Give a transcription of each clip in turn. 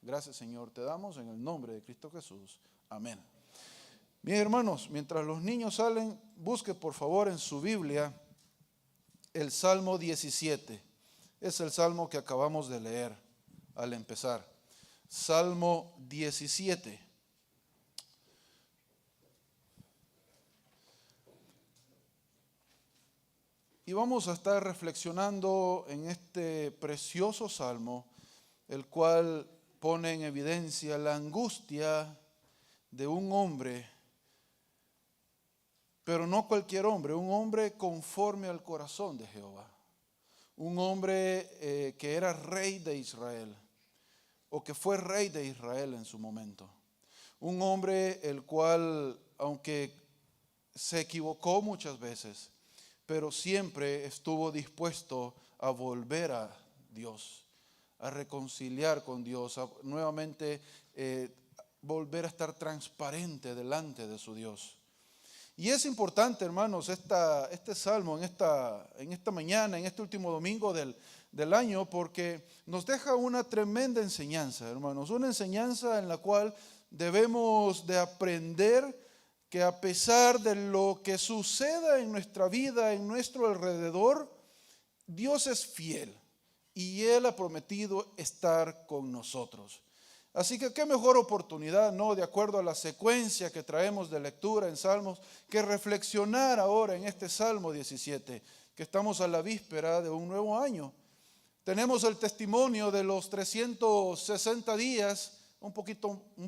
Gracias, Señor, te damos en el nombre de Cristo Jesús. Amén. Bien, hermanos, mientras los niños salen, busque por favor en su Biblia el Salmo 17. Es el salmo que acabamos de leer al empezar. Salmo 17. Y vamos a estar reflexionando en este precioso salmo, el cual pone en evidencia la angustia de un hombre, pero no cualquier hombre, un hombre conforme al corazón de Jehová. Un hombre que era rey de Israel, o que fue rey de Israel en su momento. Un hombre el cual, aunque se equivocó muchas veces, pero siempre estuvo dispuesto a volver a Dios, a reconciliar con Dios, a nuevamente volver a estar transparente delante de su Dios. Y es importante, hermanos, este salmo en esta mañana, en este último domingo del año, porque nos deja una tremenda enseñanza, hermanos, una enseñanza en la cual debemos de aprender que a pesar de lo que suceda en nuestra vida, en nuestro alrededor, Dios es fiel y Él ha prometido estar con nosotros. Así que qué mejor oportunidad, ¿no? De acuerdo a la secuencia que traemos de lectura en Salmos, que reflexionar ahora en este Salmo 17, que estamos a la víspera de un nuevo año. Tenemos el testimonio de los 360 días, un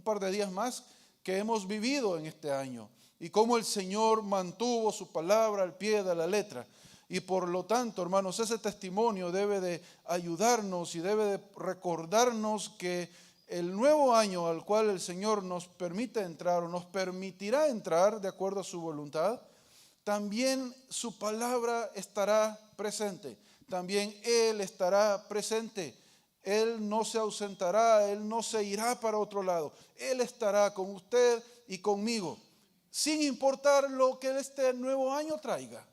par de días más, que hemos vivido en este año y cómo el Señor mantuvo su palabra al pie de la letra. Y por lo tanto, hermanos, ese testimonio debe de ayudarnos y debe de recordarnos que el nuevo año al cual el Señor nos permite entrar o nos permitirá entrar de acuerdo a su voluntad, también su palabra estará presente, también Él estará presente. Él no se ausentará, Él no se irá para otro lado. Él estará con usted y conmigo, sin importar lo que este nuevo año traiga.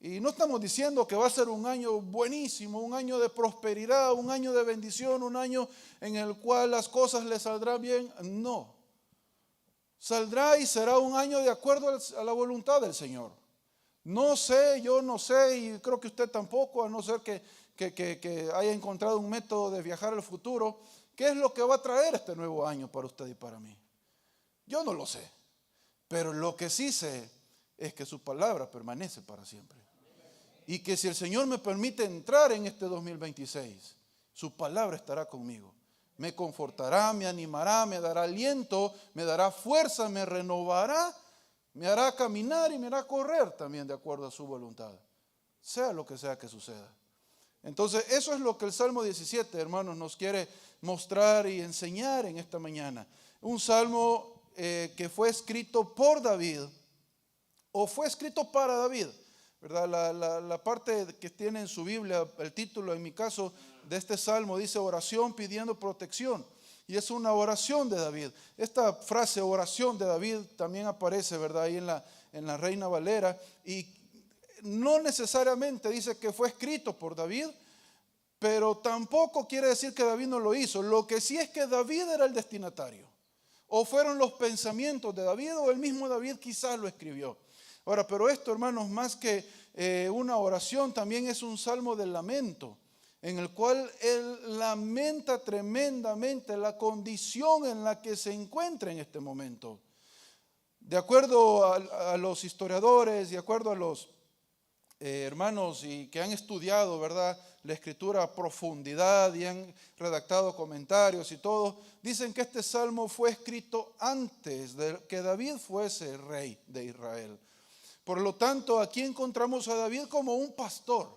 Y no estamos diciendo que va a ser un año buenísimo, un año de prosperidad, un año de bendición, un año en el cual las cosas le saldrán bien. No. Saldrá y será un año de acuerdo a la voluntad del Señor. No sé, yo no sé, y creo que usted tampoco, a no ser que haya encontrado un método de viajar al futuro. ¿Qué es lo que va a traer este nuevo año para usted y para mí? Yo no lo sé, pero lo que sí sé es que su palabra permanece para siempre. Y que si el Señor me permite entrar en este 2026, su palabra estará conmigo. Me confortará, me animará, me dará aliento, me dará fuerza, me renovará, me hará caminar y me hará correr también de acuerdo a su voluntad, sea lo que sea que suceda. Entonces, eso es lo que el Salmo 17, hermanos, nos quiere mostrar y enseñar en esta mañana. Un salmo que fue escrito por David, o fue escrito para David, ¿verdad? La parte que tiene en su Biblia, el título en mi caso de este salmo dice oración pidiendo protección. Y es una oración de David. Esta frase oración de David también aparece, ¿verdad? Ahí en la Reina Valera. Y no necesariamente dice que fue escrito por David, pero tampoco quiere decir que David no lo hizo. Lo que sí es que David era el destinatario. O fueron los pensamientos de David, o el mismo David quizás lo escribió. Ahora, pero esto, hermanos, más que una oración, también es un salmo de lamento, en el cual él lamenta tremendamente la condición en la que se encuentra en este momento. De acuerdo a los historiadores, de acuerdo a los hermanos y que han estudiado, ¿verdad?, la escritura a profundidad y han redactado comentarios y todo, dicen que este salmo fue escrito antes de que David fuese rey de Israel. Por lo tanto, aquí encontramos a David como un pastor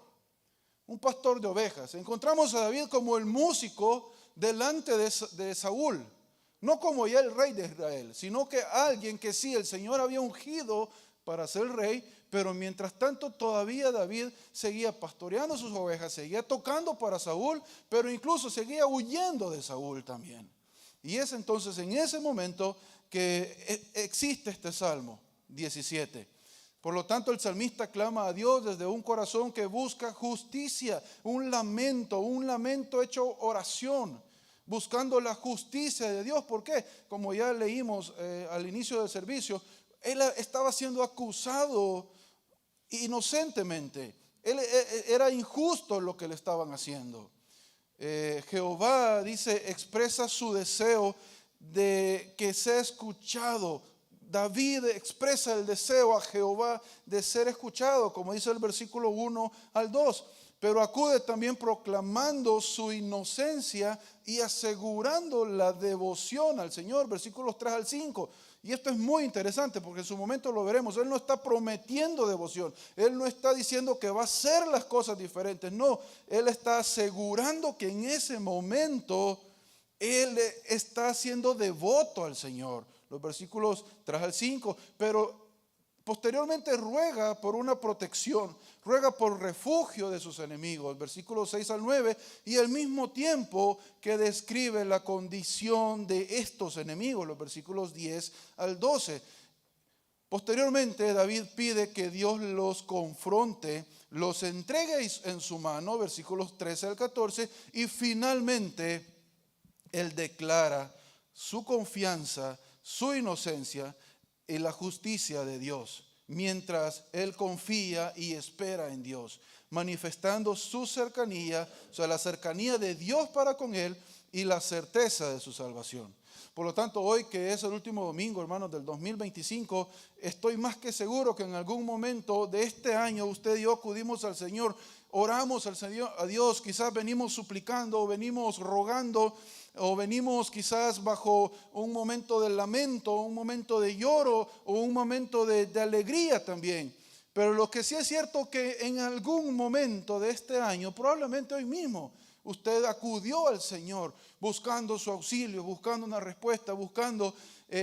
de ovejas. Encontramos a David como el músico delante de Saúl, no como ya el rey de Israel, sino que alguien que sí, el Señor había ungido para ser rey, pero mientras tanto todavía David seguía pastoreando sus ovejas, seguía tocando para Saúl, pero incluso seguía huyendo de Saúl también. Y es entonces en ese momento que existe este Salmo 17. Por lo tanto, el salmista clama a Dios desde un corazón que busca justicia, un lamento hecho oración, buscando la justicia de Dios. ¿Por qué? Como ya leímos al inicio del servicio, él estaba siendo acusado inocentemente. Era injusto lo que le estaban haciendo. Jehová dice, expresa su deseo de que sea escuchado. David expresa el deseo a Jehová de ser escuchado, como dice el versículo 1 al 2. Pero acude también proclamando su inocencia y asegurando la devoción al Señor, versículos 3 al 5. Y esto es muy interesante porque en su momento lo veremos. Él no está prometiendo devoción. Él no está diciendo que va a hacer las cosas diferentes. No, él está asegurando que en ese momento él está siendo devoto al Señor. Los versículos 3 al 5. Pero posteriormente ruega por una protección, ruega por refugio de sus enemigos, versículos 6 al 9, y al mismo tiempo que describe la condición de estos enemigos, los versículos 10 al 12. Posteriormente David pide que Dios los confronte, los entregue en su mano, versículos 13 al 14, y finalmente él declara su confianza, su inocencia y la justicia de Dios, mientras él confía y espera en Dios, manifestando su cercanía, o sea, la cercanía de Dios para con él y la certeza de su salvación. Por lo tanto, hoy que es el último domingo, hermanos, del 2025, estoy más que seguro que en algún momento de este año usted y yo acudimos al Señor, oramos al Señor, a Dios, quizás venimos suplicando o venimos rogando o venimos quizás bajo un momento de lamento, un momento de lloro o un momento de alegría también. Pero lo que sí es cierto que en algún momento de este año, probablemente hoy mismo, usted acudió al Señor buscando su auxilio, buscando una respuesta, buscando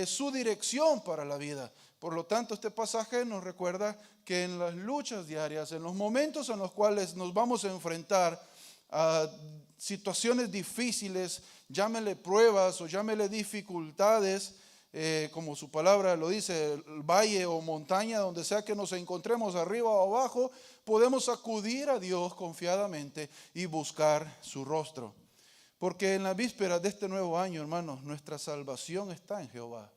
su dirección para la vida. Por lo tanto, este pasaje nos recuerda que en las luchas diarias, en los momentos en los cuales nos vamos a enfrentar a situaciones difíciles, llámele pruebas o llámele dificultades, como su palabra lo dice, el valle o montaña, donde sea que nos encontremos, arriba o abajo, podemos acudir a Dios confiadamente y buscar su rostro. Porque en la víspera de este nuevo año, hermanos, nuestra salvación está en Jehová,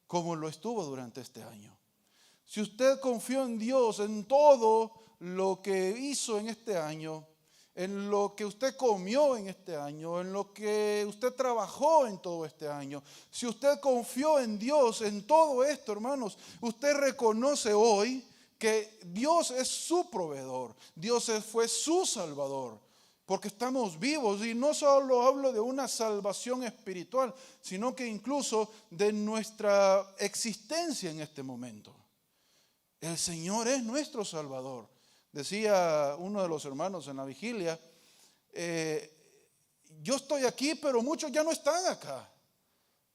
como lo estuvo durante este año. Si usted confió en Dios en todo lo que hizo en este año, en lo que usted comió en este año, en lo que usted trabajó en todo este año, si usted confió en Dios en todo esto, hermanos, usted reconoce hoy que Dios es su proveedor, Dios fue su salvador, porque estamos vivos. Y no solo hablo de una salvación espiritual, sino que incluso de nuestra existencia en este momento. El Señor es nuestro salvador. Decía uno de los hermanos en la vigilia, yo estoy aquí, pero muchos ya no están acá.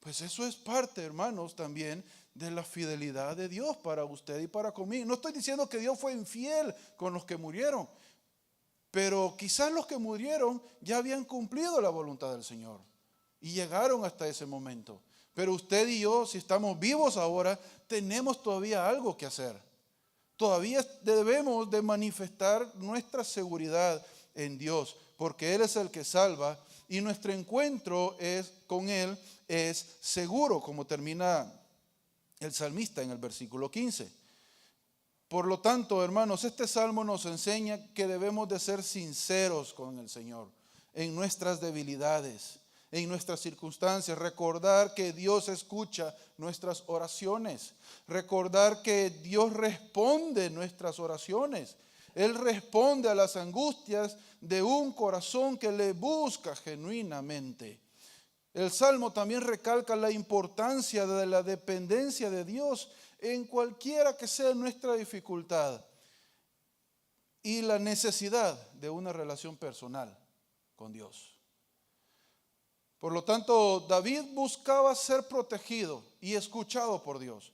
Pues eso es parte, hermanos, también de la fidelidad de Dios para usted y para conmigo. No estoy diciendo que Dios fue infiel con los que murieron, pero quizás los que murieron ya habían cumplido la voluntad del Señor y llegaron hasta ese momento. Pero usted y yo, si estamos vivos ahora, tenemos todavía algo que hacer. Todavía debemos de manifestar nuestra seguridad en Dios, porque Él es el que salva y nuestro encuentro con Él es seguro, como termina el salmista en el versículo 15. Por lo tanto, hermanos, este salmo nos enseña que debemos de ser sinceros con el Señor en nuestras debilidades, en nuestras circunstancias, recordar que Dios escucha nuestras oraciones, recordar que Dios responde nuestras oraciones. Él responde a las angustias de un corazón que le busca genuinamente. El Salmo también recalca la importancia de la dependencia de Dios en cualquiera que sea nuestra dificultad y la necesidad de una relación personal con Dios. Por lo tanto, David buscaba ser protegido y escuchado por Dios.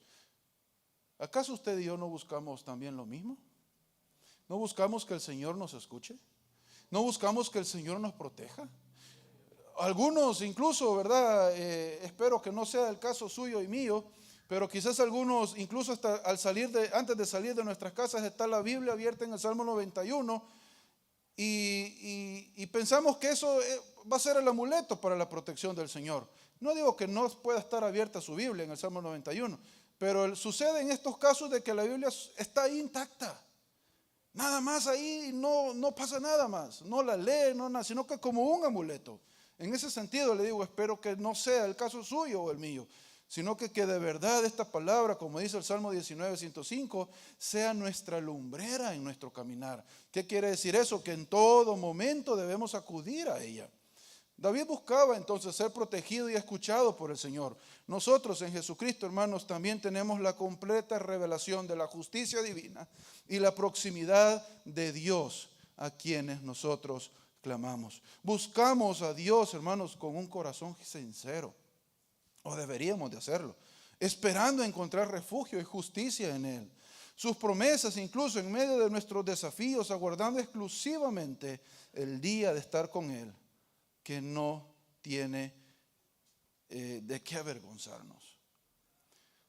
¿Acaso usted y yo no buscamos también lo mismo? ¿No buscamos que el Señor nos escuche? ¿No buscamos que el Señor nos proteja? Algunos incluso, ¿verdad? Espero que no sea el caso suyo y mío, pero quizás algunos, incluso hasta antes de salir de nuestras casas, está la Biblia abierta en el Salmo 91 y pensamos que eso va a ser el amuleto para la protección del Señor. No digo que no pueda estar abierta su Biblia en el Salmo 91, pero sucede en estos casos de que la Biblia está ahí intacta. Nada más ahí, no pasa nada más. No la lee, no nada, sino que como un amuleto. En ese sentido le digo, espero que no sea el caso suyo o el mío, sino que de verdad esta palabra, como dice el Salmo 19:105, sea nuestra lumbrera en nuestro caminar. ¿Qué quiere decir eso? Que en todo momento debemos acudir a ella. David buscaba entonces ser protegido y escuchado por el Señor. Nosotros en Jesucristo, hermanos, también tenemos la completa revelación de la justicia divina y la proximidad de Dios a quienes nosotros clamamos. Buscamos a Dios, hermanos, con un corazón sincero, o deberíamos de hacerlo, esperando encontrar refugio y justicia en Él. Sus promesas, incluso en medio de nuestros desafíos, aguardando exclusivamente el día de estar con Él, que no tiene de qué avergonzarnos.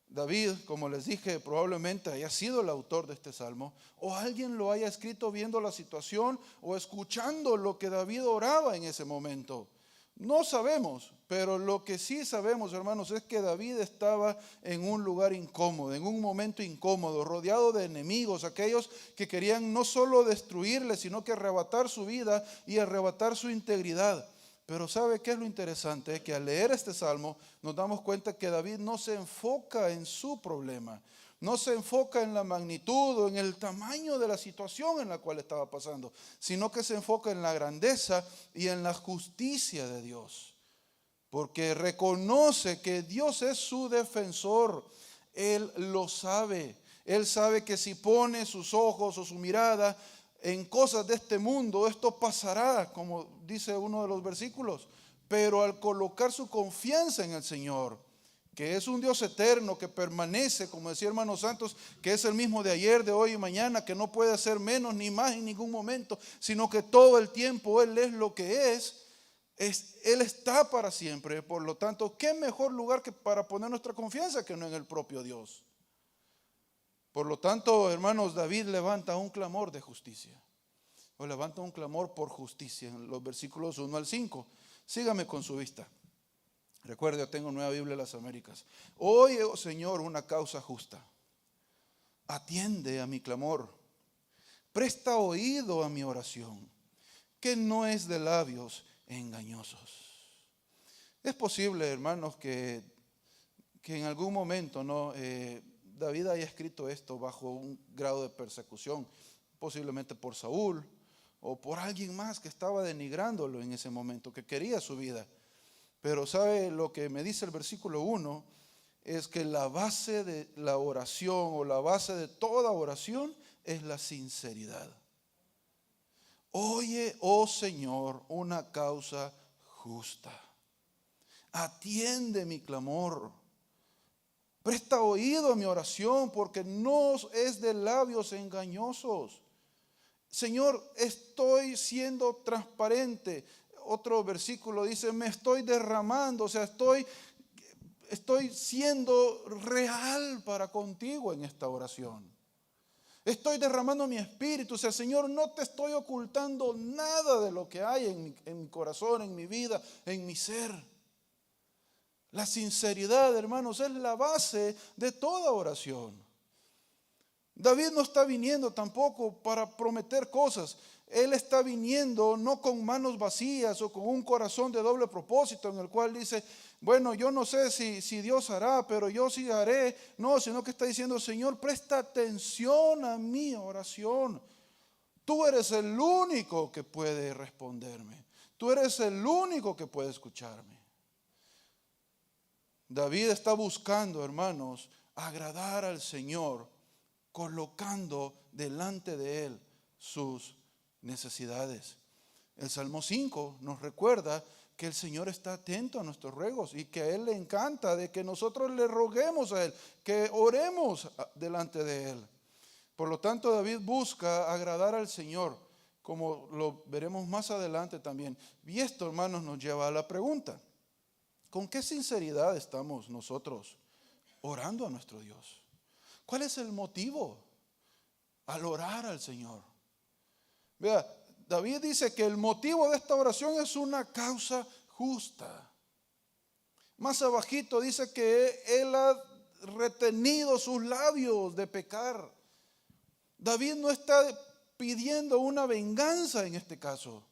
David, como les dije, probablemente haya sido el autor de este salmo, o alguien lo haya escrito viendo la situación o escuchando lo que David oraba en ese momento. No sabemos, pero lo que sí sabemos, hermanos, es que David estaba en un lugar incómodo, en un momento incómodo, rodeado de enemigos, aquellos que querían no solo destruirle, sino que arrebatar su vida y arrebatar su integridad. Pero ¿sabe qué es lo interesante? Es que al leer este salmo nos damos cuenta que David no se enfoca en su problema, no se enfoca en la magnitud o en el tamaño de la situación en la cual estaba pasando, sino que se enfoca en la grandeza y en la justicia de Dios. Porque reconoce que Dios es su defensor. Él lo sabe. Él sabe que si pone sus ojos o su mirada en cosas de este mundo, esto pasará, como dice uno de los versículos. Pero al colocar su confianza en el Señor, que es un Dios eterno, que permanece, como decía hermanos santos, que es el mismo de ayer, de hoy y mañana, que no puede ser menos ni más en ningún momento, sino que todo el tiempo Él es lo que Él está para siempre. Por lo tanto, ¿qué mejor lugar que para poner nuestra confianza que no en el propio Dios? Por lo tanto, hermanos, David levanta un clamor de justicia, o levanta un clamor por justicia en los versículos 1 al 5. Sígame con su vista. Recuerde, yo tengo Nueva Biblia de las Américas. Oye, oh Señor, una causa justa. Atiende a mi clamor. Presta oído a mi oración, que no es de labios engañosos. Es posible, hermanos, que en algún momento David haya escrito esto bajo un grado de persecución, posiblemente por Saúl o por alguien más que estaba denigrándolo en ese momento, que quería su vida. Pero ¿sabe lo que me dice el versículo 1? Es que la base de la oración o la base de toda oración es la sinceridad. Oye, oh Señor, una causa justa. Atiende mi clamor. Presta oído a mi oración, porque no es de labios engañosos. Señor, estoy siendo transparente. Otro versículo dice, me estoy derramando, o sea, estoy siendo real para contigo en esta oración. Estoy derramando mi espíritu, o sea, Señor, no te estoy ocultando nada de lo que hay en mi corazón, en mi vida, en mi ser. La sinceridad, hermanos, es la base de toda oración. David no está viniendo tampoco para prometer cosas. Él está viniendo no con manos vacías o con un corazón de doble propósito en el cual dice, bueno, yo no sé si Dios hará, pero yo sí haré. No, sino que está diciendo, Señor, presta atención a mi oración. Tú eres el único que puede responderme. Tú eres el único que puede escucharme. David está buscando, hermanos, agradar al Señor, colocando delante de Él sus necesidades. El Salmo 5 nos recuerda que el Señor está atento a nuestros ruegos y que a Él le encanta de que nosotros le roguemos a Él, que oremos delante de Él. Por lo tanto, David busca agradar al Señor, como lo veremos más adelante también. Y esto, hermanos, nos lleva a la pregunta: ¿con qué sinceridad estamos nosotros orando a nuestro Dios? ¿Cuál es el motivo al orar al Señor? Vea, David dice que el motivo de esta oración es una causa justa. Más abajito dice que él ha retenido sus labios de pecar. David no está pidiendo una venganza en este caso.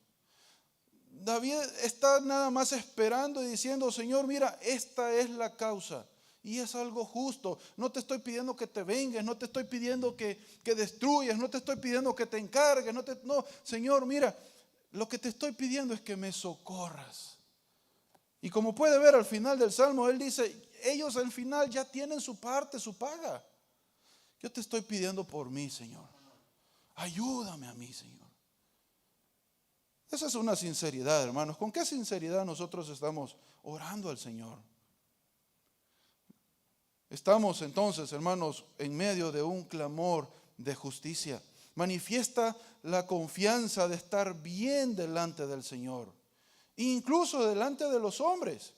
David está nada más esperando y diciendo, Señor, mira, esta es la causa y es algo justo. No te estoy pidiendo que te vengues, no te estoy pidiendo que destruyas, no te estoy pidiendo que te encargues. No, Señor, mira, lo que te estoy pidiendo es que me socorras. Y como puede ver al final del Salmo, él dice, ellos al final ya tienen su parte, su paga. Yo te estoy pidiendo por mí, Señor. Ayúdame a mí, Señor. Esa es una sinceridad, hermanos. ¿Con qué sinceridad nosotros estamos orando al Señor? Estamos entonces, hermanos, en medio de un clamor de justicia. Manifiesta la confianza de estar bien delante del Señor, incluso delante de los hombres.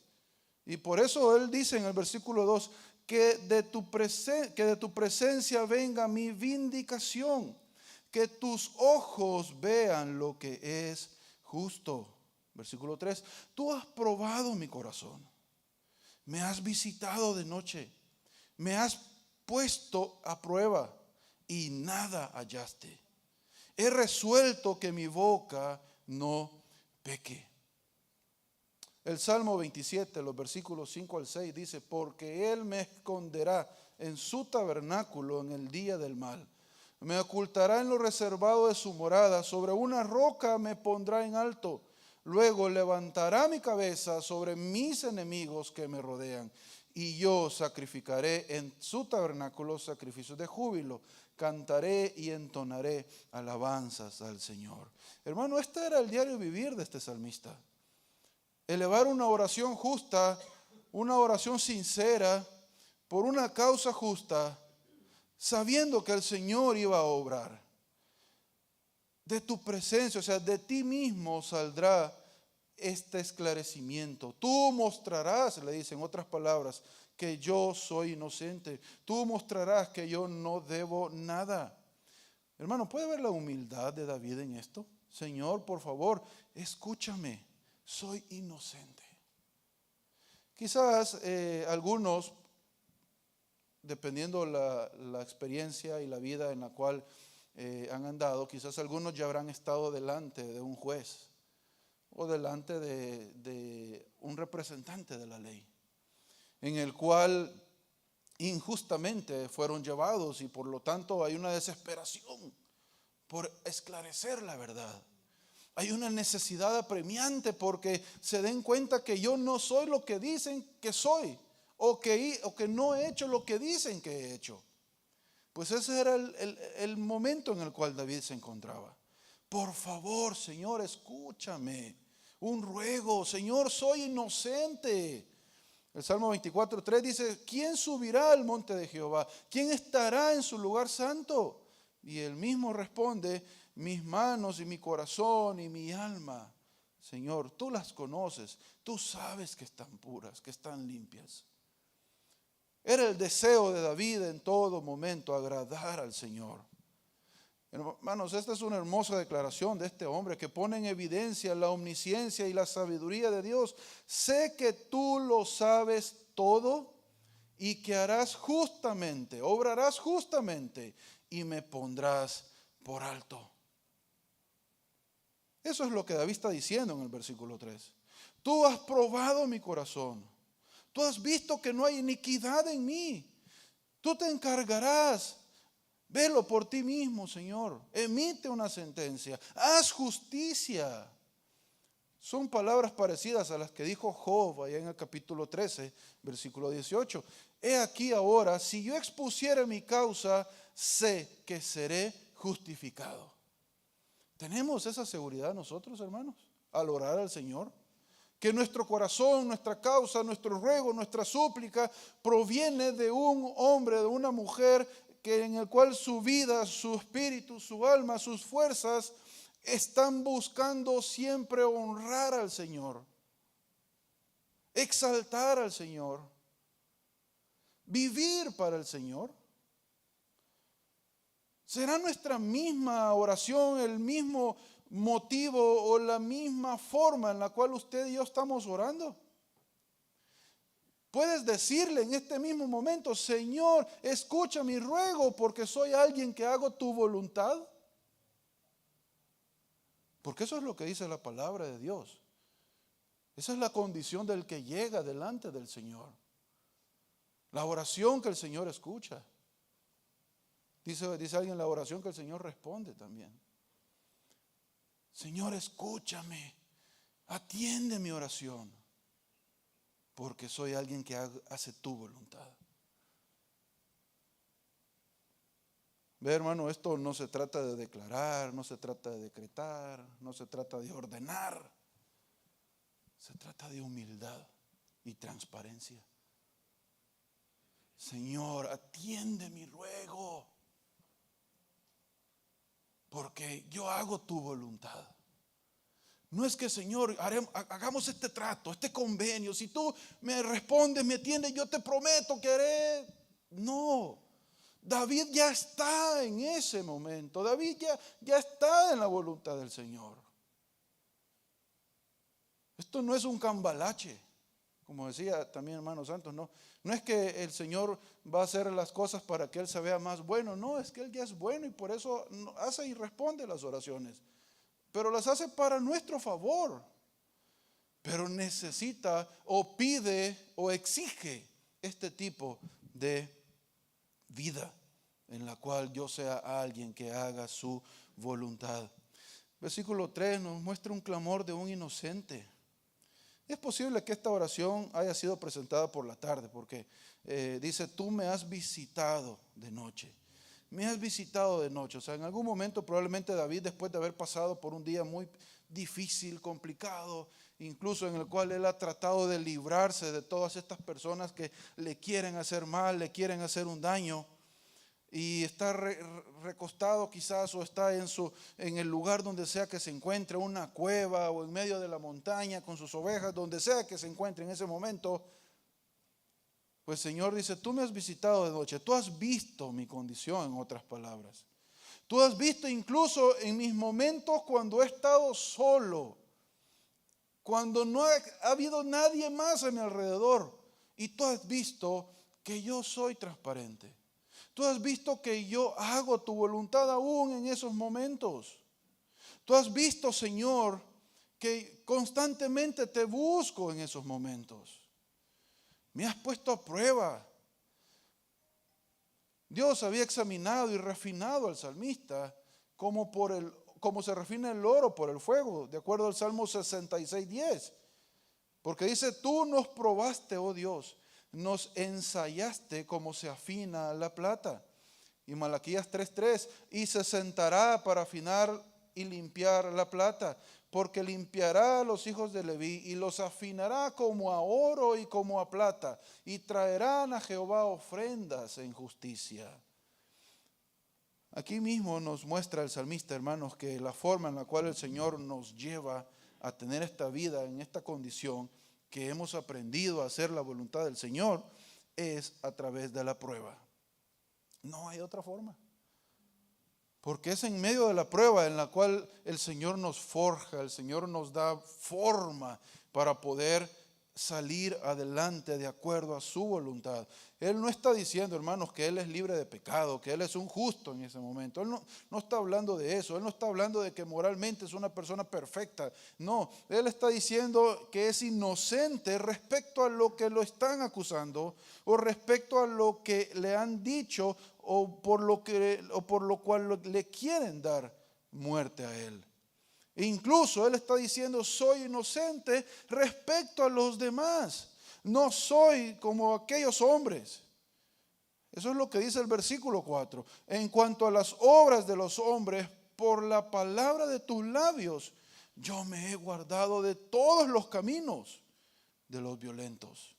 Y por eso Él dice en el versículo 2, que de tu presencia venga mi vindicación, que tus ojos vean lo que es justo. Versículo 3, tú has probado mi corazón, me has visitado de noche, me has puesto a prueba y nada hallaste. He resuelto que mi boca no peque. El Salmo 27, los versículos 5 al 6 dice, porque Él me esconderá en su tabernáculo en el día del mal. Me ocultará en lo reservado de su morada, sobre una roca me pondrá en alto. Luego levantará mi cabeza sobre mis enemigos que me rodean. Y yo sacrificaré en su tabernáculo sacrificios de júbilo. Cantaré y entonaré alabanzas al Señor. Hermano, este era el diario vivir de este salmista. Elevar una oración justa, una oración sincera, por una causa justa, sabiendo que el Señor iba a obrar. De tu presencia, o sea, de ti mismo saldrá este esclarecimiento. Tú mostrarás, le dice en otras palabras, que yo soy inocente. Tú mostrarás que yo no debo nada. Hermano, ¿puede ver la humildad de David en esto? Señor, por favor, escúchame, soy inocente. Quizás algunos, dependiendo la experiencia y la vida en la cual han andado, quizás algunos ya habrán estado delante de un juez o delante de un representante de la ley, en el cual injustamente fueron llevados y por lo tanto hay una desesperación por esclarecer la verdad. Hay una necesidad apremiante porque se den cuenta que yo no soy lo que dicen que soy o que no he hecho lo que dicen que he hecho. Pues ese era el momento en el cual David se encontraba. Por favor, Señor, escúchame. Un ruego, Señor, soy inocente. El Salmo 24:3 dice, ¿quién subirá al monte de Jehová? ¿Quién estará en su lugar santo? Y él mismo responde, mis manos y mi corazón y mi alma, Señor, tú las conoces, tú sabes que están puras, que están limpias. Era el deseo de David en todo momento agradar al Señor. Hermanos, esta es una hermosa declaración de este hombre que pone en evidencia la omnisciencia y la sabiduría de Dios. Sé que tú lo sabes todo y que harás justamente, obrarás justamente y me pondrás por alto. Eso es lo que David está diciendo en el versículo 3. Tú has probado mi corazón. Tú has visto que no hay iniquidad en mí. Tú te encargarás. Velo por ti mismo, Señor. Emite una sentencia. Haz justicia. Son palabras parecidas a las que dijo Job allá en el capítulo 13, versículo 18. He aquí ahora, si yo expusiera mi causa, sé que seré justificado. ¿Tenemos esa seguridad nosotros, hermanos, al orar al Señor? Que nuestro corazón, nuestra causa, nuestro ruego, nuestra súplica proviene de un hombre, de una mujer en el cual su vida, su espíritu, su alma, sus fuerzas están buscando siempre honrar al Señor, exaltar al Señor, vivir para el Señor. ¿Será nuestra misma oración, el mismo motivo o la misma forma en la cual usted y yo estamos orando? Puedes decirle en este mismo momento: Señor, escucha mi ruego porque soy alguien que hago tu voluntad. Porque eso es lo que dice la palabra de Dios. Esa es la condición del que llega delante del Señor. La oración que el Señor escucha. Dice alguien, la oración que el Señor responde también. Señor, escúchame, atiende mi oración, porque soy alguien que hace tu voluntad. Ve, hermano, esto no se trata de declarar, no se trata de decretar, no se trata de ordenar. Se trata de humildad y transparencia. Señor, atiende mi ruego, porque yo hago tu voluntad. No es que, Señor, hagamos este trato, este convenio. Si tú me respondes, me atiendes, yo te prometo que haré. No, David ya está en ese momento. David ya está en la voluntad del Señor. Esto no es un cambalache, como decía también hermano Santos. No es que el Señor va a hacer las cosas para que Él se vea más bueno. No, es que Él ya es bueno y por eso hace y responde las oraciones. Pero las hace para nuestro favor. Pero necesita o pide o exige este tipo de vida en la cual yo sea alguien que haga su voluntad. Versículo 3 nos muestra un clamor de un inocente. Es posible que esta oración haya sido presentada por la tarde, porque dice: tú me has visitado de noche. Me has visitado de noche. O sea, en algún momento probablemente David, después de haber pasado por un día muy difícil, complicado, incluso en el cual él ha tratado de librarse de todas estas personas que le quieren hacer mal, le quieren hacer un daño, y está recostado quizás, o está en el lugar donde sea que se encuentre, una cueva o en medio de la montaña con sus ovejas, donde sea que se encuentre en ese momento. Pues Señor dice: tú me has visitado de noche, tú has visto mi condición, en otras palabras. Tú has visto incluso en mis momentos cuando he estado solo, cuando no ha habido nadie más a mi alrededor, y tú has visto que yo soy transparente. Tú has visto que yo hago tu voluntad aún en esos momentos. Tú has visto, Señor, que constantemente te busco en esos momentos. Me has puesto a prueba. Dios había examinado y refinado al salmista como se refina el oro por el fuego, de acuerdo al Salmo 66:10. Porque dice: tú nos probaste, oh Dios, nos ensayaste como se afina la plata. Y Malaquías 3:3: y se sentará para afinar y limpiar la plata, porque limpiará a los hijos de Leví y los afinará como a oro y como a plata, y traerán a Jehová ofrendas en justicia. Aquí mismo nos muestra el salmista, hermanos, que la forma en la cual el Señor nos lleva a tener esta vida en esta condición, que hemos aprendido a hacer la voluntad del Señor, es a través de la prueba. No hay otra forma. Porque es en medio de la prueba en la cual el Señor nos forja, el Señor nos da forma para poder salir adelante de acuerdo a su voluntad. Él no está diciendo, hermanos, que Él es libre de pecado, que Él es un justo en ese momento. Él no está hablando de eso. Él no está hablando de que moralmente es una persona perfecta. No, Él está diciendo que es inocente respecto a lo que lo están acusando, o respecto a lo que le han dicho, o por lo cual le quieren dar muerte a Él. E incluso Él está diciendo: soy inocente respecto a los demás. No soy como aquellos hombres. Eso es lo que dice el versículo 4. En cuanto a las obras de los hombres, por la palabra de tus labios, yo me he guardado de todos los caminos de los violentos.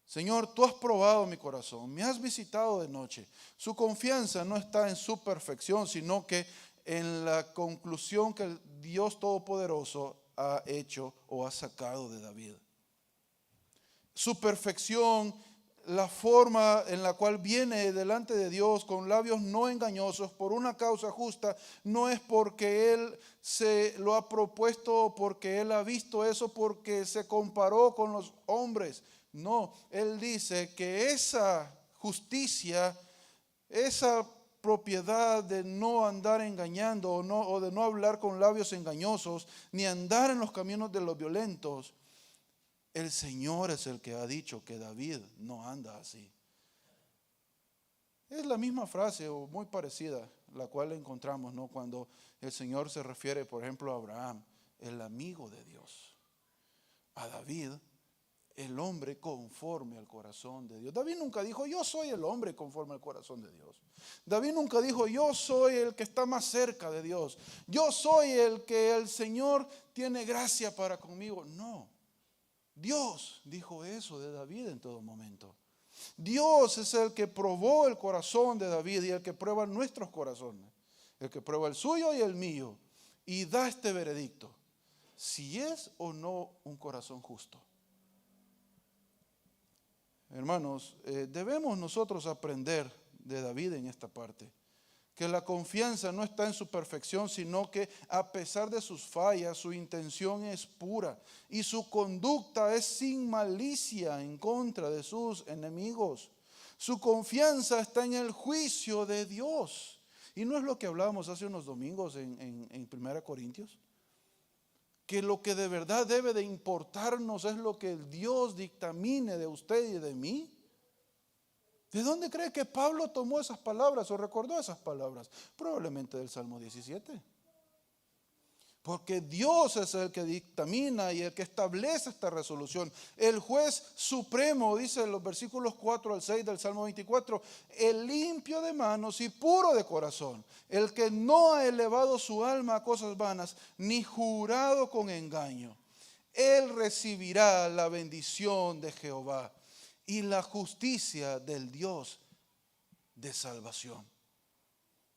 Señor, tú has probado mi corazón, me has visitado de noche. Su confianza no está en su perfección, sino que en la conclusión que el Dios Todopoderoso ha hecho o ha sacado de David. Su perfección la forma en la cual viene delante de Dios con labios no engañosos por una causa justa, no es porque Él se lo ha propuesto, porque Él ha visto eso, porque se comparó con los hombres. No, Él dice que esa justicia, esa propiedad de no andar engañando o de no hablar con labios engañosos, ni andar en los caminos de los violentos, el Señor es el que ha dicho que David no anda así. Es la misma frase o muy parecida, la cual encontramos, ¿no?, cuando el Señor se refiere, por ejemplo, a Abraham, el amigo de Dios. A David, el hombre conforme al corazón de Dios. David nunca dijo, yo soy el hombre conforme al corazón de Dios. David nunca dijo, yo soy el que está más cerca de Dios. Yo soy el que el Señor tiene gracia para conmigo. No. Dios dijo eso de David en todo momento. Dios es el que probó el corazón de David y el que prueba nuestros corazones. El que prueba el suyo y el mío. Y da este veredicto. Si es o no un corazón justo. Hermanos, debemos nosotros aprender de David en esta parte, que la confianza no está en su perfección, sino que a pesar de sus fallas, su intención es pura y su conducta es sin malicia en contra de sus enemigos. Su confianza está en el juicio de Dios. Y no es lo que hablábamos hace unos domingos en 1 Corintios. Que lo que de verdad debe de importarnos es lo que el Dios dictamine de usted y de mí. ¿De dónde cree que Pablo tomó esas palabras o recordó esas palabras? Probablemente del Salmo 17. Porque Dios es el que dictamina y el que establece esta resolución. El juez supremo, dice en los versículos 4 al 6 del Salmo 24, el limpio de manos y puro de corazón, el que no ha elevado su alma a cosas vanas, ni jurado con engaño. Él recibirá la bendición de Jehová y la justicia del Dios de salvación.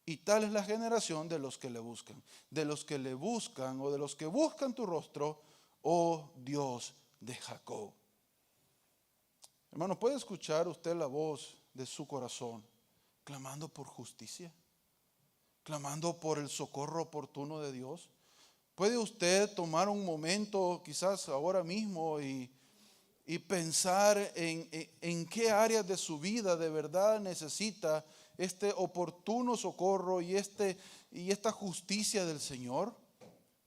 Y tal es la generación de los que le buscan. De los que le buscan o de los que buscan tu rostro, oh Dios de Jacob. Hermano, ¿puede escuchar usted la voz de su corazón clamando por justicia? Clamando por el socorro oportuno de Dios. ¿Puede usted tomar un momento, quizás ahora mismo, y pensar en qué áreas de su vida de verdad necesita este oportuno socorro y esta justicia del Señor,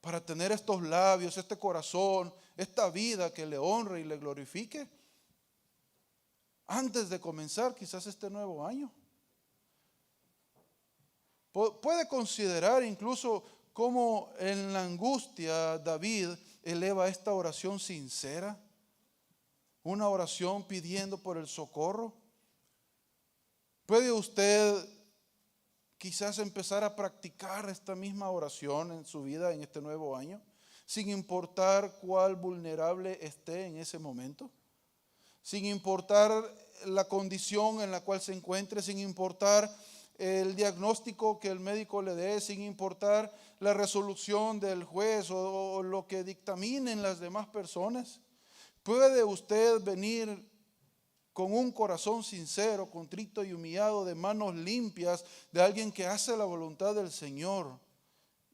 para tener estos labios, este corazón, esta vida que le honre y le glorifique antes de comenzar quizás este nuevo año? Puede considerar incluso cómo en la angustia David eleva esta oración sincera, una oración pidiendo por el socorro. ¿Puede usted quizás empezar a practicar esta misma oración en su vida en este nuevo año, sin importar cuál vulnerable esté en ese momento? Sin importar la condición en la cual se encuentre, sin importar el diagnóstico que el médico le dé, sin importar la resolución del juez o lo que dictaminen las demás personas. ¿Puede usted venir con un corazón sincero, contrito y humillado, de manos limpias, de alguien que hace la voluntad del Señor,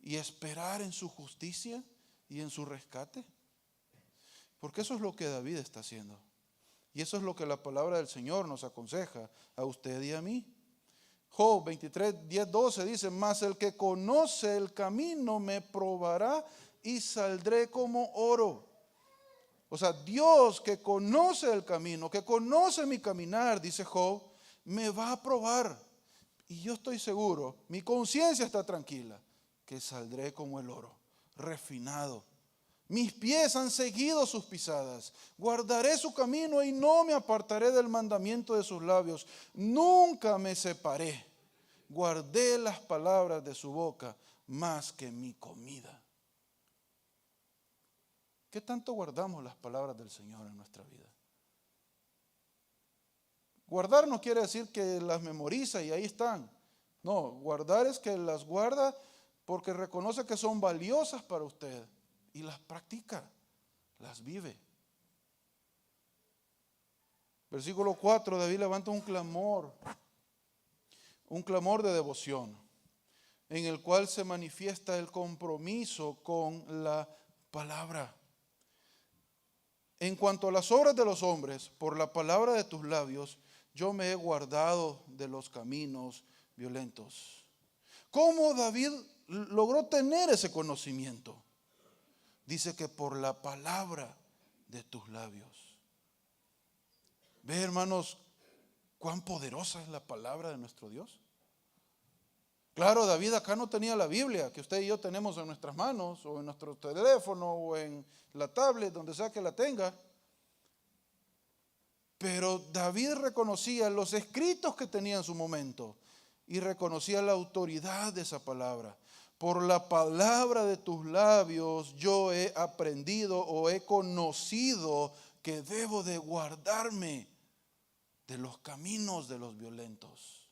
y esperar en su justicia y en su rescate? Porque eso es lo que David está haciendo. Y eso es lo que la palabra del Señor nos aconseja a usted y a mí. Job 23, 10, 12 dice, mas el que conoce el camino me probará y saldré como oro. O sea, Dios que conoce el camino, que conoce mi caminar, dice Job, me va a probar. Y yo estoy seguro, mi conciencia está tranquila, que saldré como el oro, refinado. Mis pies han seguido sus pisadas. Guardaré su camino y no me apartaré del mandamiento de sus labios. Nunca me separé. Guardé las palabras de su boca más que mi comida. ¿Qué tanto guardamos las palabras del Señor en nuestra vida? Guardar no quiere decir que las memoriza y ahí están. No, guardar es que las guarda porque reconoce que son valiosas para usted y las practica, las vive. Versículo 4, David levanta un clamor de devoción, en el cual se manifiesta el compromiso con la palabra. En cuanto a las obras de los hombres, por la palabra de tus labios, yo me he guardado de los caminos violentos. ¿Cómo David logró tener ese conocimiento? Dice que por la palabra de tus labios. Ve, hermanos, cuán poderosa es la palabra de nuestro Dios. Claro, David acá no tenía la Biblia que usted y yo tenemos en nuestras manos, o en nuestro teléfono, o en la tablet, donde sea que la tenga. Pero David reconocía los escritos que tenía en su momento y reconocía la autoridad de esa palabra. Por la palabra de tus labios yo he aprendido o he conocido que debo de guardarme de los caminos de los violentos.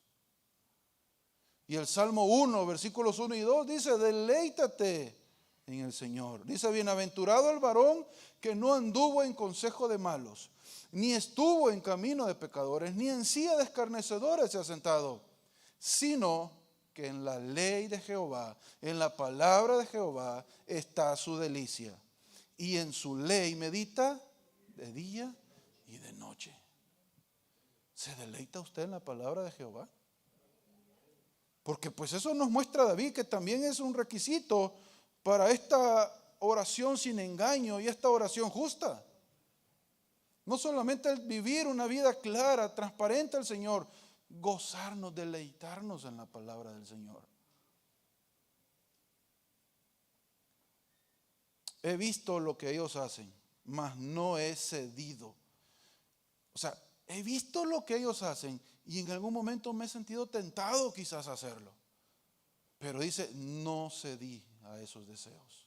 Y el Salmo 1, versículos 1 y 2 dice, deleítate en el Señor. Dice, bienaventurado el varón que no anduvo en consejo de malos, ni estuvo en camino de pecadores, ni en silla de escarnecedores se ha sentado, sino que en la ley de Jehová, en la palabra de Jehová está su delicia. Y en su ley medita de día y de noche. ¿Se deleita usted en la palabra de Jehová? Porque pues eso nos muestra David que también es un requisito para esta oración sin engaño y esta oración justa. No solamente el vivir una vida clara, transparente al Señor, gozarnos, deleitarnos en la palabra del Señor. He visto lo que ellos hacen, mas no he cedido. O sea, he visto lo que ellos hacen y en algún momento me he sentido tentado quizás a hacerlo. Pero dice, no cedí a esos deseos.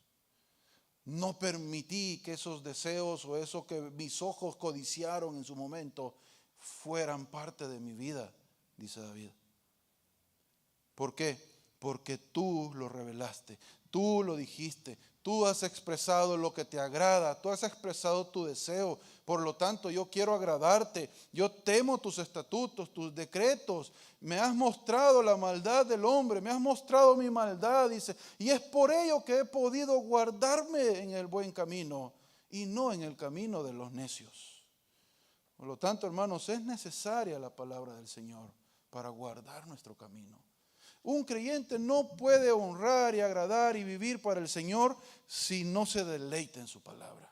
No permití que esos deseos o eso que mis ojos codiciaron en su momento fueran parte de mi vida, dice David. ¿Por qué? Porque tú lo revelaste, tú lo dijiste, tú has expresado lo que te agrada, tú has expresado tu deseo. Por lo tanto, yo quiero agradarte, yo temo tus estatutos, tus decretos. Me has mostrado la maldad del hombre, me has mostrado mi maldad, dice. Y es por ello que he podido guardarme en el buen camino y no en el camino de los necios. Por lo tanto, hermanos, es necesaria la palabra del Señor para guardar nuestro camino. Un creyente no puede honrar y agradar y vivir para el Señor si no se deleita en su palabra.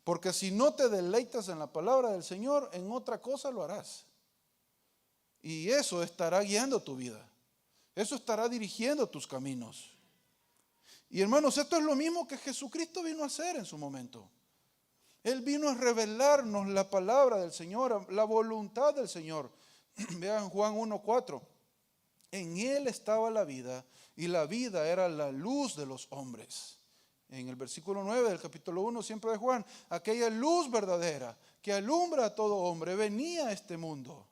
Porque si no te deleitas en la palabra del Señor, en otra cosa lo harás. Y eso estará guiando tu vida. Eso estará dirigiendo tus caminos. Y hermanos, esto es lo mismo que Jesucristo vino a hacer en su momento. Él vino a revelarnos la palabra del Señor, la voluntad del Señor. Vean Juan 1:4. En Él estaba la vida y la vida era la luz de los hombres. En el versículo 9 del capítulo 1 siempre de Juan, aquella luz verdadera que alumbra a todo hombre venía a este mundo.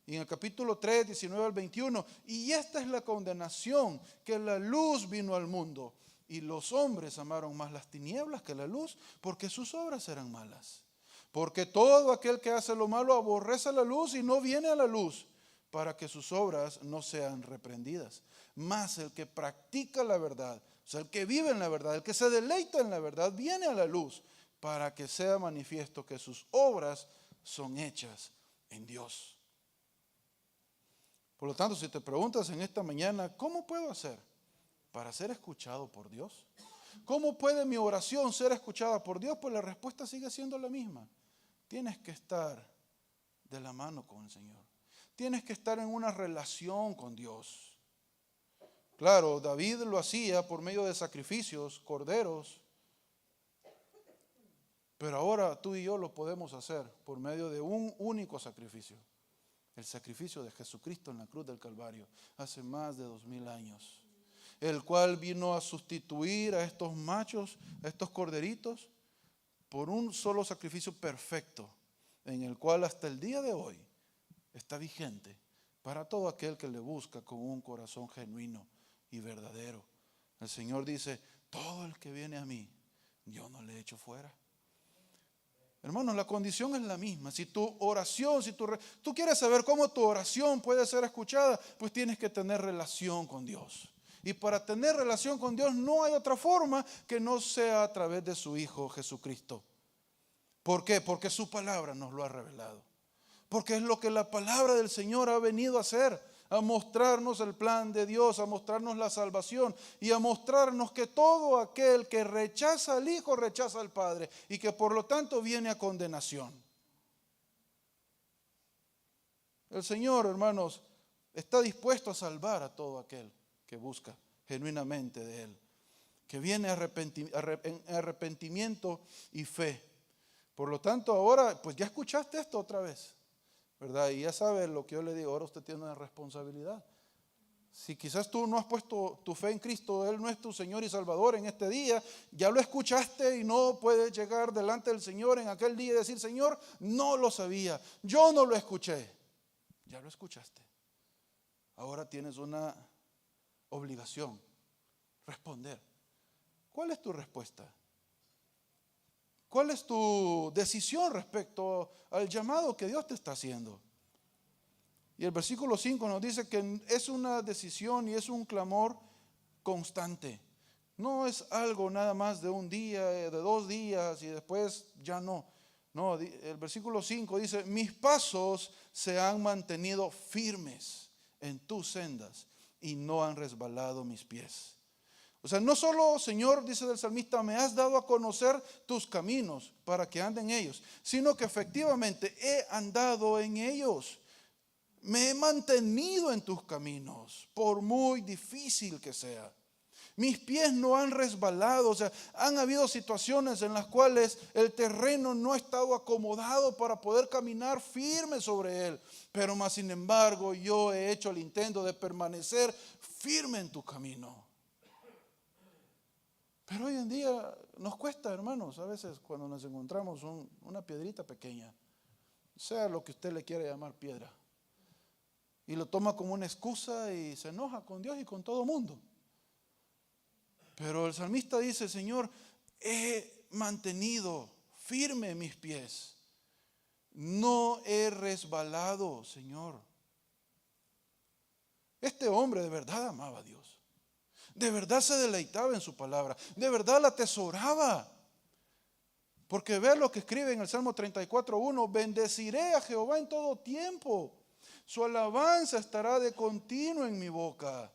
Y en el capítulo 3, 19 al 21, y esta es la condenación, que la luz vino al mundo y los hombres amaron más las tinieblas que la luz porque sus obras eran malas. Porque todo aquel que hace lo malo aborrece la luz y no viene a la luz para que sus obras no sean reprendidas. Mas el que practica la verdad, o sea, el que vive en la verdad, el que se deleita en la verdad, viene a la luz para que sea manifiesto que sus obras son hechas en Dios. Por lo tanto, si te preguntas en esta mañana, ¿cómo puedo hacer para ser escuchado por Dios? ¿Cómo puede mi oración ser escuchada por Dios? Pues la respuesta sigue siendo la misma. Tienes que estar de la mano con el Señor. Tienes que estar en una relación con Dios. Claro, David lo hacía por medio de sacrificios, corderos. Pero ahora tú y yo lo podemos hacer por medio de un único sacrificio. El sacrificio de Jesucristo en la cruz del Calvario hace más de 2000 años. El cual vino a sustituir a estos machos, a estos corderitos, por un solo sacrificio perfecto, en el cual hasta el día de hoy está vigente para todo aquel que le busca con un corazón genuino y verdadero. El Señor dice, todo el que viene a mí, yo no le echo fuera. Hermanos, la condición es la misma. Si tu oración, tú quieres saber cómo tu oración puede ser escuchada, pues tienes que tener relación con Dios. Y para tener relación con Dios no hay otra forma que no sea a través de su Hijo Jesucristo. ¿Por qué? Porque su palabra nos lo ha revelado. Porque es lo que la palabra del Señor ha venido a hacer, a mostrarnos el plan de Dios, a mostrarnos la salvación y a mostrarnos que todo aquel que rechaza al Hijo rechaza al Padre y que por lo tanto viene a condenación. El Señor, hermanos, está dispuesto a salvar a todo aquel que busca genuinamente de Él, que viene en arrepentimiento y fe. Por lo tanto, ahora, pues ya escuchaste esto otra vez, ¿verdad? Y ya sabes lo que yo le digo, ahora usted tiene una responsabilidad. Si quizás tú no has puesto tu fe en Cristo, Él no es tu Señor y Salvador en este día, ya lo escuchaste y no puedes llegar delante del Señor en aquel día y decir, Señor, no lo sabía, yo no lo escuché. Ya lo escuchaste. Ahora tienes una obligación, responder. ¿Cuál es tu respuesta? ¿Cuál es tu decisión respecto al llamado que Dios te está haciendo? Y el versículo 5 nos dice que es una decisión y es un clamor constante. No es algo nada más de un día, de 2 días y después ya no. No, el versículo 5 dice, mis pasos se han mantenido firmes en tus sendas y no han resbalado mis pies. O sea, no solo, Señor, dice el salmista, me has dado a conocer tus caminos para que ande en ellos, sino que efectivamente he andado en ellos. Me he mantenido en tus caminos, por muy difícil que sea. Mis pies no han resbalado, o sea, han habido situaciones en las cuales el terreno no ha estado acomodado para poder caminar firme sobre él. Pero más sin embargo, yo he hecho el intento de permanecer firme en tu camino. Pero hoy en día nos cuesta, hermanos, a veces cuando nos encontramos una piedrita pequeña, sea lo que usted le quiera llamar piedra, y lo toma como una excusa y se enoja con Dios y con todo mundo. Pero el salmista dice, Señor, he mantenido firme mis pies, no he resbalado, Señor. Este hombre de verdad amaba a Dios, de verdad se deleitaba en su palabra, de verdad la atesoraba. Porque ve lo que escribe en el Salmo 34:1, bendeciré a Jehová en todo tiempo, su alabanza estará de continuo en mi boca.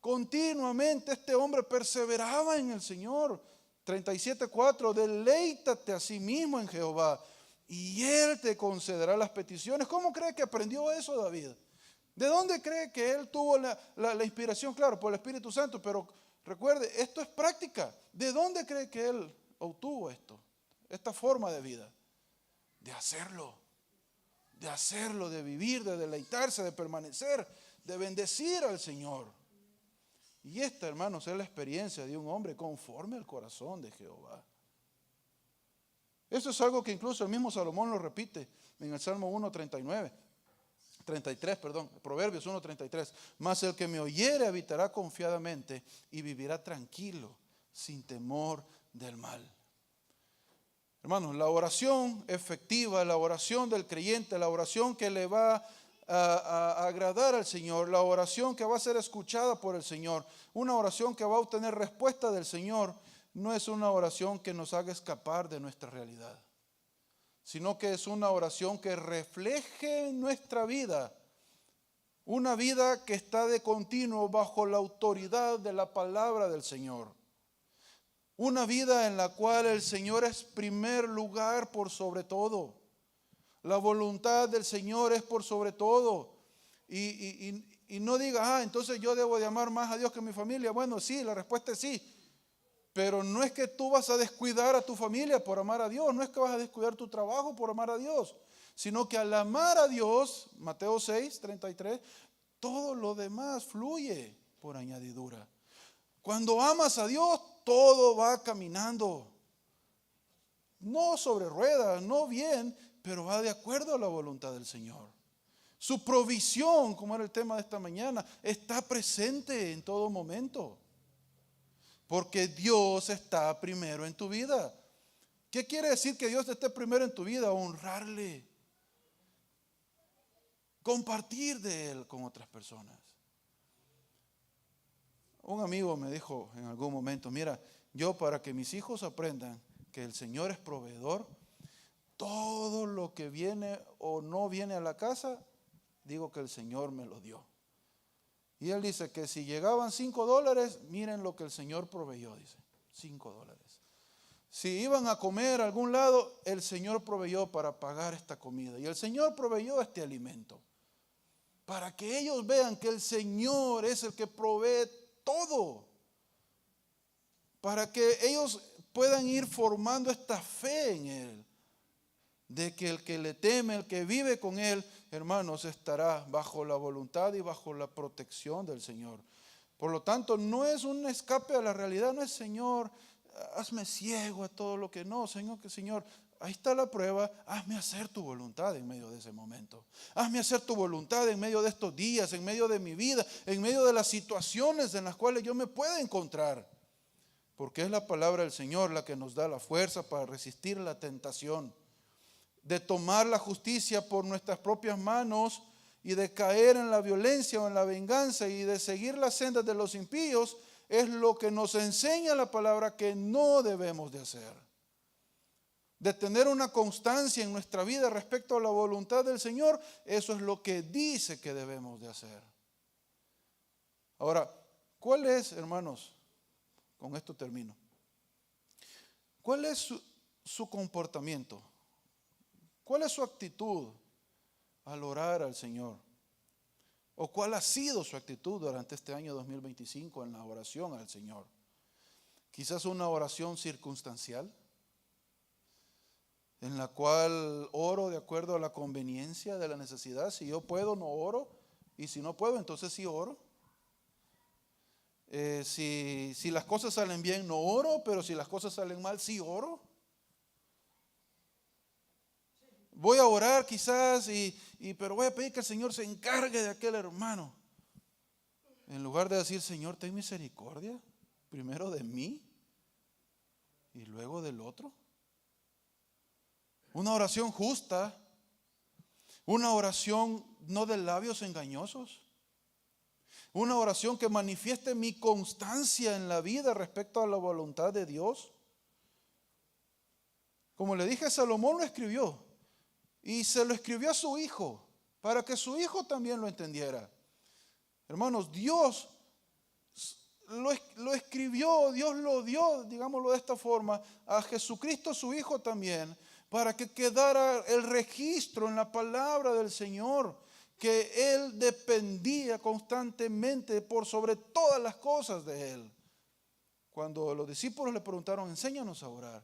Continuamente este hombre perseveraba en el Señor. 37:4, deleítate a sí mismo en Jehová y Él te concederá las peticiones. ¿Cómo cree que aprendió eso David? ¿De dónde cree que él tuvo la inspiración? Claro, por el Espíritu Santo, pero recuerde, esto es práctica. ¿De dónde cree que él obtuvo esto? Esta forma de vida. De hacerlo, de vivir, de deleitarse, de permanecer, de bendecir al Señor. Y esta, hermanos, es la experiencia de un hombre conforme al corazón de Jehová. Eso es algo que incluso el mismo Salomón lo repite en el Salmo 33, Proverbios 1:33. Mas el que me oyere habitará confiadamente y vivirá tranquilo, sin temor del mal. Hermanos, la oración efectiva, la oración del creyente, la oración que le va a agradar al Señor, la oración que va a ser escuchada por el Señor, una oración que va a obtener respuesta del Señor, no es una oración que nos haga escapar de nuestra realidad, sino que es una oración que refleje en nuestra vida, una vida que está de continuo bajo la autoridad de la palabra del Señor. Una vida en la cual el Señor es primer lugar por sobre todo. La voluntad del Señor es por sobre todo. Y no diga, entonces yo debo de amar más a Dios que a mi familia. Bueno, sí, la respuesta es sí. Pero no es que tú vas a descuidar a tu familia por amar a Dios. No es que vas a descuidar tu trabajo por amar a Dios. Sino que al amar a Dios, Mateo 6:33, todo lo demás fluye por añadidura. Cuando amas a Dios, todo va caminando. No sobre ruedas, no bien, pero va de acuerdo a la voluntad del Señor. Su provisión, como era el tema de esta mañana, está presente en todo momento. Porque Dios está primero en tu vida. ¿Qué quiere decir que Dios esté primero en tu vida? Honrarle. Compartir de Él con otras personas. Un amigo me dijo en algún momento, mira, yo para que mis hijos aprendan que el Señor es proveedor, todo lo que viene o no viene a la casa, digo que el Señor me lo dio. Y él dice que si llegaban $5, miren lo que el Señor proveyó, dice, $5. Si iban a comer a algún lado, el Señor proveyó para pagar esta comida. Y el Señor proveyó este alimento. Para que ellos vean que el Señor es el que provee todo. Para que ellos puedan ir formando esta fe en Él. De que el que le teme, el que vive con Él, hermanos, estará bajo la voluntad y bajo la protección del Señor. Por lo tanto, no es un escape a la realidad, no es Señor, hazme ciego a todo lo que no, Señor, que Señor, ahí está la prueba, hazme hacer tu voluntad en medio de ese momento. Hazme hacer tu voluntad en medio de estos días, en medio de mi vida, en medio de las situaciones en las cuales yo me pueda encontrar. Porque es la palabra del Señor la que nos da la fuerza para resistir la tentación. De tomar la justicia por nuestras propias manos y de caer en la violencia o en la venganza y de seguir las sendas de los impíos, es lo que nos enseña la palabra que no debemos de hacer. De tener una constancia en nuestra vida respecto a la voluntad del Señor, eso es lo que dice que debemos de hacer. Ahora, ¿cuál es, hermanos? Con esto termino. ¿Cuál es su comportamiento? ¿Cuál es su actitud al orar al Señor? ¿O cuál ha sido su actitud durante este año 2025 en la oración al Señor? Quizás una oración circunstancial, en la cual oro de acuerdo a la conveniencia de la necesidad. Si yo puedo, no oro. Y si no puedo, entonces sí oro. Si las cosas salen bien, no oro. Pero si las cosas salen mal, sí oro. Voy a orar quizás, pero voy a pedir que el Señor se encargue de aquel hermano. En lugar de decir, Señor, ten misericordia, primero de mí y luego del otro. Una oración justa, una oración no de labios engañosos, una oración que manifieste mi constancia en la vida respecto a la voluntad de Dios. Como le dije, Salomón lo escribió. Y se lo escribió a su hijo, para que su hijo también lo entendiera. Hermanos, Dios lo escribió, Dios lo dio, digámoslo de esta forma, a Jesucristo su hijo también, para que quedara el registro en la palabra del Señor, que Él dependía constantemente por sobre todas las cosas de Él. Cuando los discípulos le preguntaron, enséñanos a orar.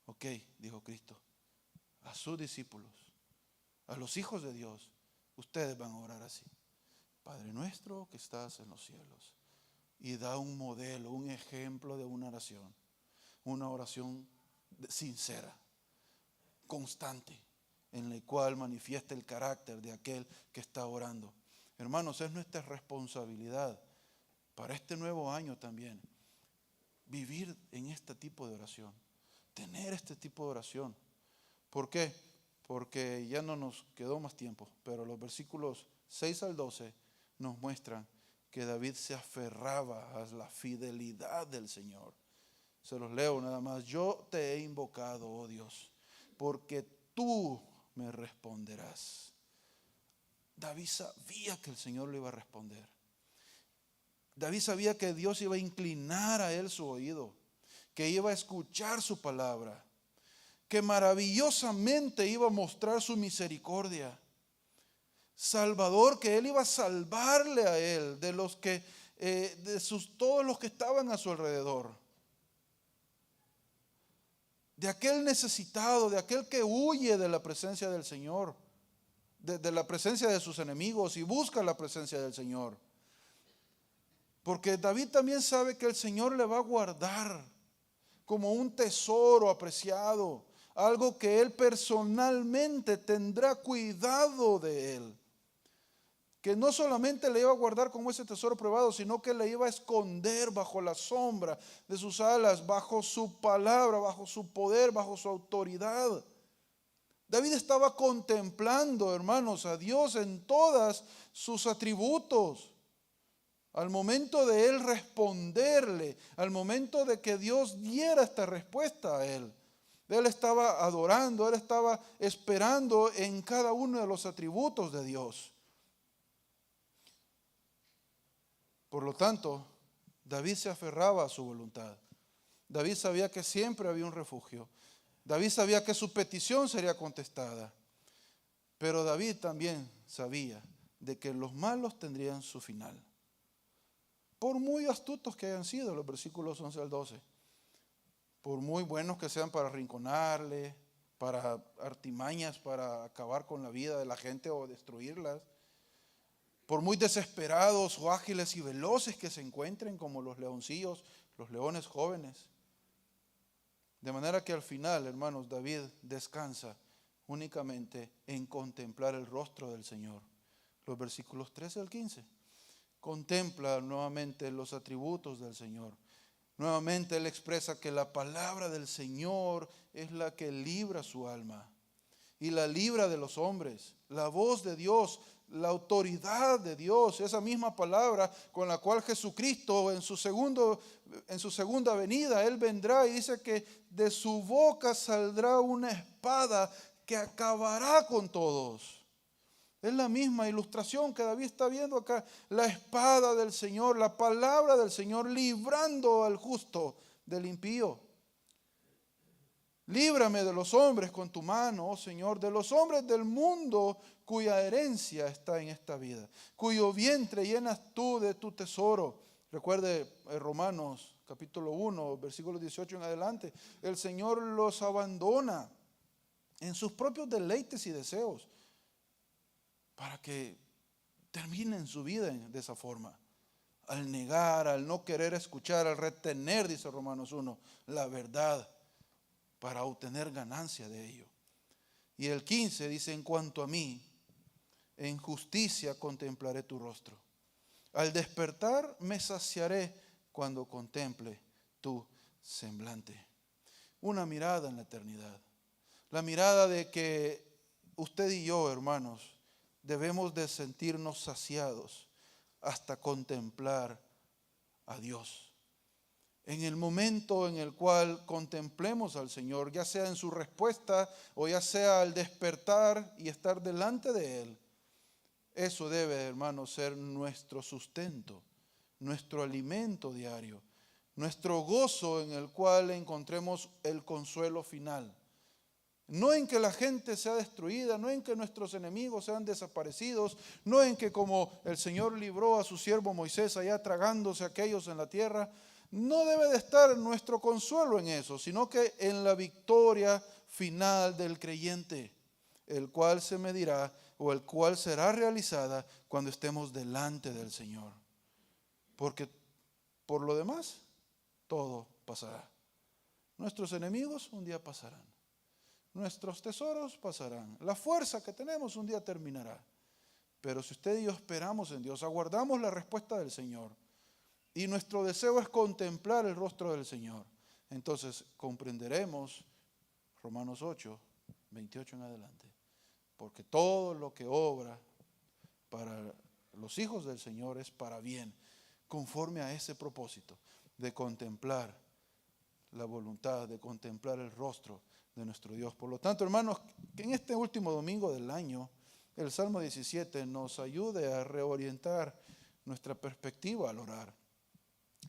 Ok, dijo Cristo. A sus discípulos, a los hijos de Dios, ustedes van a orar así. Padre nuestro que estás en los cielos. Y da un modelo, un ejemplo de una oración sincera, constante, en la cual manifiesta el carácter de aquel que está orando. Hermanos, es nuestra responsabilidad para este nuevo año también, vivir en este tipo de oración, tener este tipo de oración. ¿Por qué? Porque ya no nos quedó más tiempo, pero los versículos 6 al 12 nos muestran que David se aferraba a la fidelidad del Señor. Se los leo nada más. Yo te he invocado, oh Dios, porque tú me responderás. David sabía que el Señor le iba a responder. David sabía que Dios iba a inclinar a él su oído, que iba a escuchar su palabra, que maravillosamente iba a mostrar su misericordia. Salvador, que Él iba a salvarle a él de los que, todos los que estaban a su alrededor. De aquel necesitado, de aquel que huye de la presencia del Señor, de la presencia de sus enemigos y busca la presencia del Señor. Porque David también sabe que el Señor le va a guardar como un tesoro apreciado, algo que él personalmente tendrá cuidado de él. que no solamente le iba a guardar como ese tesoro privado, sino que le iba a esconder bajo la sombra de sus alas, bajo su palabra, bajo su poder, bajo su autoridad. David estaba contemplando, hermanos, a Dios en todos sus atributos. Al momento de él responderle, al momento de que Dios diera esta respuesta a él, él estaba adorando, él estaba esperando en cada uno de los atributos de Dios. Por lo tanto, David se aferraba a su voluntad. David sabía que siempre había un refugio. David sabía que su petición sería contestada. Pero David también sabía de que los malos tendrían su final. Por muy astutos que hayan sido, los versículos 11 al 12. Por muy buenos que sean para arrinconarle, para artimañas, para acabar con la vida de la gente o destruirlas. Por muy desesperados o ágiles y veloces que se encuentren como los leoncillos, los leones jóvenes. De manera que al final, hermanos, David descansa únicamente en contemplar el rostro del Señor. Los versículos 13 al 15. Contempla nuevamente los atributos del Señor. Nuevamente él expresa que la palabra del Señor es la que libra su alma y la libra de los hombres. La voz de Dios, la autoridad de Dios, esa misma palabra con la cual Jesucristo en su segunda venida, Él vendrá y dice que de su boca saldrá una espada que acabará con todos. Es la misma ilustración que David está viendo acá, la espada del Señor, la palabra del Señor librando al justo del impío. Líbrame de los hombres con tu mano, oh Señor, de los hombres del mundo cuya herencia está en esta vida, cuyo vientre llenas tú de tu tesoro. Recuerde Romanos capítulo 1, versículos 18 en adelante, el Señor los abandona en sus propios deleites y deseos para que terminen su vida de esa forma. Al negar, al no querer escuchar, al retener, dice Romanos 1, la verdad, para obtener ganancia de ello. Y el 15 dice, en cuanto a mí, en justicia contemplaré tu rostro. Al despertar me saciaré cuando contemple tu semblante. Una mirada en la eternidad. La mirada de que usted y yo, hermanos, debemos de sentirnos saciados hasta contemplar a Dios. En el momento en el cual contemplemos al Señor, ya sea en su respuesta o ya sea al despertar y estar delante de Él, eso debe, hermanos, ser nuestro sustento, nuestro alimento diario, nuestro gozo en el cual encontremos el consuelo final. No en que la gente sea destruida, no en que nuestros enemigos sean desaparecidos, no en que como el Señor libró a su siervo Moisés allá tragándose a aquellos en la tierra. No debe de estar nuestro consuelo en eso, sino que en la victoria final del creyente, el cual se medirá o el cual será realizada cuando estemos delante del Señor. Porque por lo demás, todo pasará. Nuestros enemigos un día pasarán. Nuestros tesoros pasarán. La fuerza que tenemos un día terminará. Pero si usted y yo esperamos en Dios, aguardamos la respuesta del Señor, y nuestro deseo es contemplar el rostro del Señor, entonces comprenderemos Romanos 8, 28 en adelante. Porque todo lo que obra para los hijos del Señor es para bien, conforme a ese propósito de contemplar la voluntad, de contemplar el rostro de nuestro Dios. Por lo tanto, hermanos, que en este último domingo del año, el Salmo 17 nos ayude a reorientar nuestra perspectiva al orar.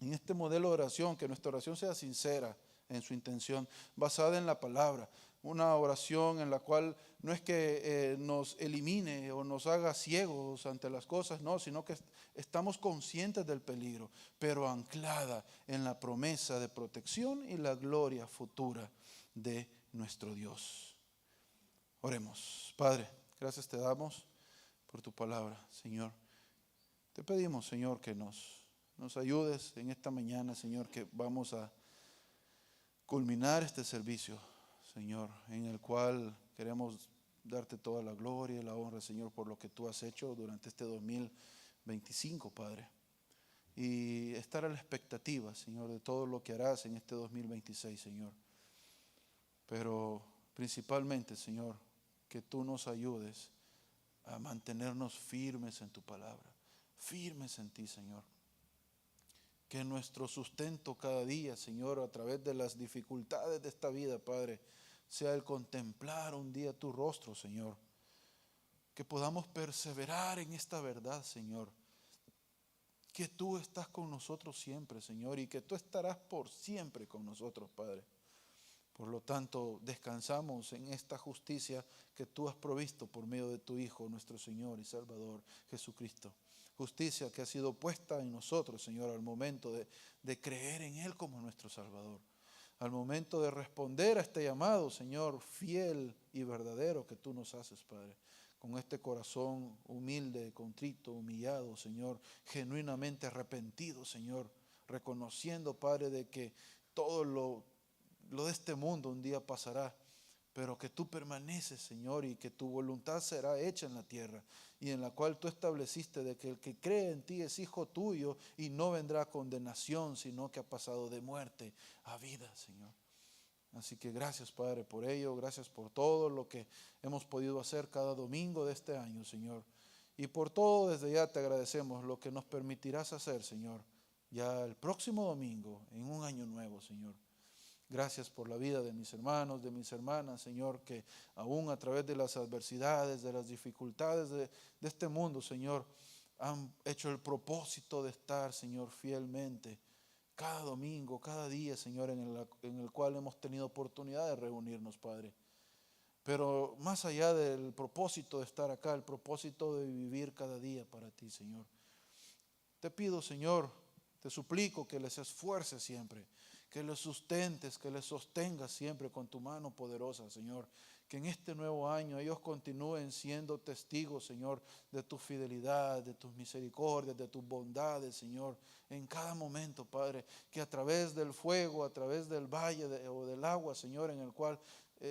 En este modelo de oración, que nuestra oración sea sincera en su intención, basada en la palabra. Una oración en la cual no es que nos elimine o nos haga ciegos ante las cosas, no, sino que estamos conscientes del peligro, pero anclada en la promesa de protección y la gloria futura de nuestro Dios. Oremos. Padre, gracias te damos por tu palabra, Señor. Te pedimos, Señor, que nos ayudes en esta mañana, Señor, que vamos a culminar este servicio, Señor, en el cual queremos darte toda la gloria y la honra, Señor, por lo que tú has hecho durante este 2025, Padre. Y estar a la expectativa, Señor, de todo lo que harás en este 2026, Señor. Pero principalmente, Señor, que tú nos ayudes a mantenernos firmes en tu palabra, firmes en ti, Señor. Que nuestro sustento cada día, Señor, a través de las dificultades de esta vida, Padre, sea el contemplar un día tu rostro, Señor. Que podamos perseverar en esta verdad, Señor. Que tú estás con nosotros siempre, Señor, y que tú estarás por siempre con nosotros, Padre. Por lo tanto, descansamos en esta justicia que tú has provisto por medio de tu Hijo, nuestro Señor y Salvador, Jesucristo. Justicia que ha sido puesta en nosotros, Señor, al momento de creer en Él como nuestro Salvador. Al momento de responder a este llamado, Señor, fiel y verdadero que tú nos haces, Padre. Con este corazón humilde, contrito, humillado, Señor, genuinamente arrepentido, Señor, reconociendo, Padre, de que todo lo de este mundo un día pasará, pero que tú permaneces, Señor, y que tu voluntad será hecha en la tierra, y en la cual tú estableciste de que el que cree en ti es hijo tuyo y no vendrá a condenación, sino que ha pasado de muerte a vida, Señor. Así que gracias, Padre, por ello, gracias por todo lo que hemos podido hacer cada domingo de este año, Señor. Y por todo desde ya te agradecemos lo que nos permitirás hacer, Señor, ya el próximo domingo, en un año nuevo, Señor. Gracias por la vida de mis hermanos, de mis hermanas, Señor, que aún a través de las adversidades, de las dificultades de este mundo, Señor, han hecho el propósito de estar, Señor, fielmente cada domingo, cada día, Señor, en el cual hemos tenido oportunidad de reunirnos, Padre. Pero más allá del propósito de estar acá, el propósito de vivir cada día para ti, Señor. Te pido, Señor, te suplico que les esfuerces siempre, que les sustentes, que les sostengas siempre con tu mano poderosa, Señor. Que en este nuevo año ellos continúen siendo testigos, Señor, de tu fidelidad, de tus misericordias, de tus bondades, Señor, en cada momento, Padre. Que a través del fuego, a través del valle o del agua, Señor, en el cual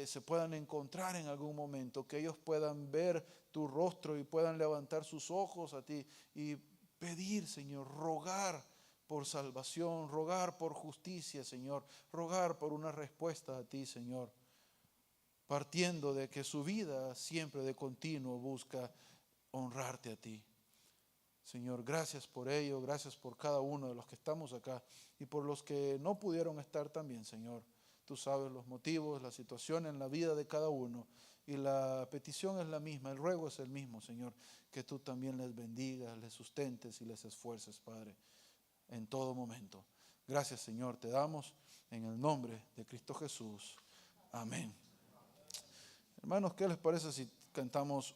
se puedan encontrar en algún momento, que ellos puedan ver tu rostro y puedan levantar sus ojos a ti y pedir, Señor, rogar por salvación, rogar por justicia, Señor, rogar por una respuesta a ti, Señor, partiendo de que su vida siempre de continuo busca honrarte a ti. Señor, gracias por ello, gracias por cada uno de los que estamos acá y por los que no pudieron estar también, Señor. Tú sabes los motivos, la situación en la vida de cada uno y la petición es la misma, el ruego es el mismo, Señor, que tú también les bendigas, les sustentes y les esfuerces, Padre, en todo momento. Gracias, Señor, te damos en el nombre de Cristo Jesús. Amén. Hermanos, ¿qué les parece si cantamos